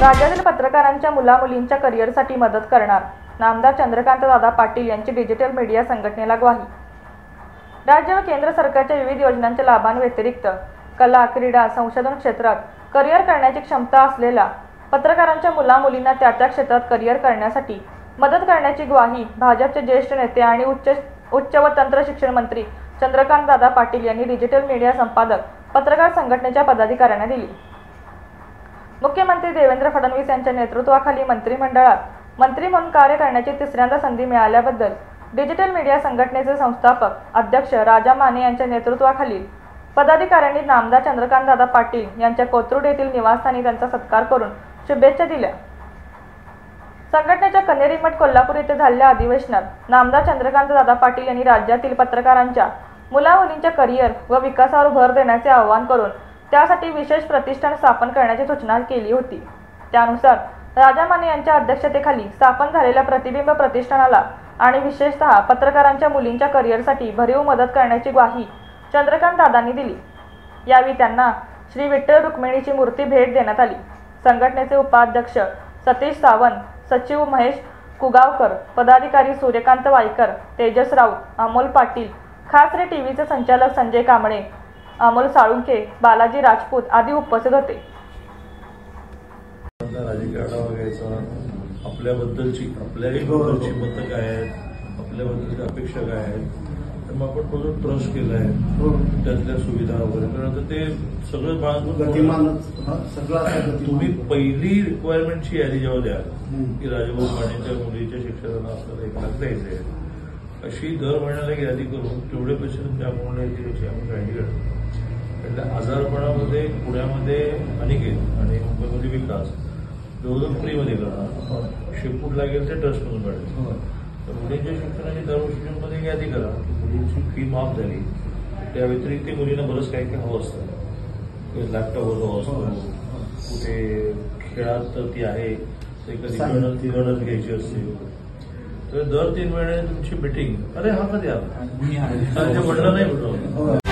राज्यातील पत्रकारांच्या मुलामुलींच्या करिअरसाठी मदत करणार नामदार चंद्रकांतदादा पाटील यांची डिजिटल मीडिया संघटनेला ग्वाही। राज्य व केंद्र सरकारच्या विविध योजनांच्या लाभांव्यतिरिक्त कला, क्रीडा, संशोधन क्षेत्रात करिअर करण्याची क्षमता असलेल्या पत्रकारांच्या मुलामुलींना त्या क्षेत्रात करिअर करण्यासाठी मदत करण्याची ग्वाही भाजपचे ज्येष्ठ नेते आणि उच्च व तंत्र शिक्षण मंत्री चंद्रकांतदादा पाटील यांनी डिजिटल मीडिया संपादक पत्रकार संघटनेच्या पदाधिकाऱ्यांना दिली। मुख्यमंत्री देवेंद्र फडणवीस यांच्या नेतृत्वाखाली मंत्रिमंडळात मंत्री म्हणून कार्य करण्याची तिसऱ्यांदा संधी मिळाल्याबद्दल डिजिटल मीडिया संघटनेचे संस्थापक अध्यक्ष राजा माने यांच्या नेतृत्वाखालील पदाधिकाऱ्यांनी नामदार चंद्रकांतदादा पाटील यांच्या कोथरूड येथील निवासस्थानी त्यांचा सत्कार करून शुभेच्छा दिल्या। संघटनेच्या कन्हेरी मठ कोल्हापूर येथे झालेल्या अधिवेशनात नामदार चंद्रकांतदादा पाटील यांनी राज्यातील पत्रकारांच्या मुलामुलींच्या करिअर व विकासावर भर देण्याचे आवाहन करून त्यासाठी विशेष प्रतिष्ठान स्थापन करण्याची सूचना केली होती। त्यानुसार राजा माने यांच्या अध्यक्षतेखाली स्थापन झालेल्या प्रतिबिंब प्रतिष्ठानाला आणि विशेषतः पत्रकारांच्या मुलींच्या करिअरसाठी भरीव मदत करण्याची ग्वाही चंद्रकांतदादांनी दिली। यावेळी त्यांना श्री विठ्ठल रुक्मिणीची मूर्ती भेट देण्यात आली। संघटनेचे उपाध्यक्ष सतीश सावंत, सचिव महेश कुगावकर, पदाधिकारी सूर्यकांत वाईकर, तेजस राऊत, अमोल पाटील, खास रे टीव्हीचे संचालक संजय कांबळे, अमोल साळुंखे, बालाजी राजपूत आदी उपस्थित होते। राजकीय आढावा घ्यायचा, आपल्याबद्दलची मतं काय आहेत, आपल्याबद्दलची अपेक्षा काय आहेत, तर मग आपण थोडं ट्रस्ट केलं आहे त्यातल्या सुविधा वगैरे, कारण ते सगळं तुम्ही पहिली रिक्वायरमेंटची यादी जेव्हा द्याल की राजभाऊ मानेच्या मुलीच्या शिक्षणाला आपल्याला 1 लाख द्यायचे आहे, अशी दर महिन्याला एक यादी करून तेवढे पैसे तुमच्या अकाउंटला येतील याची आपण काळजी घेतो। त्यातल्या आजारपणामध्ये पुण्यामध्ये अनिकेत आणि मुंबईमध्ये विकास जवळजवळ फ्रीमध्ये करणार, शिपूट लागेल ते ट्रस्टमधून काढेल। तर मुलींच्या शिक्षणाची दरवर्षीमध्ये एक यादी करा की मुलींची फी माफ झाली, त्या व्यतिरिक्त मुलींना बरंच काही काही हवं असतं, लॅपटॉप हवं असतो, कुठे खेळात ती आहे ते कधी गणत घ्यायची असते, तर दर 3 महिन्याने तुमची मीटिंग, अरे हा कधी आला, वडला नाही भेटवलं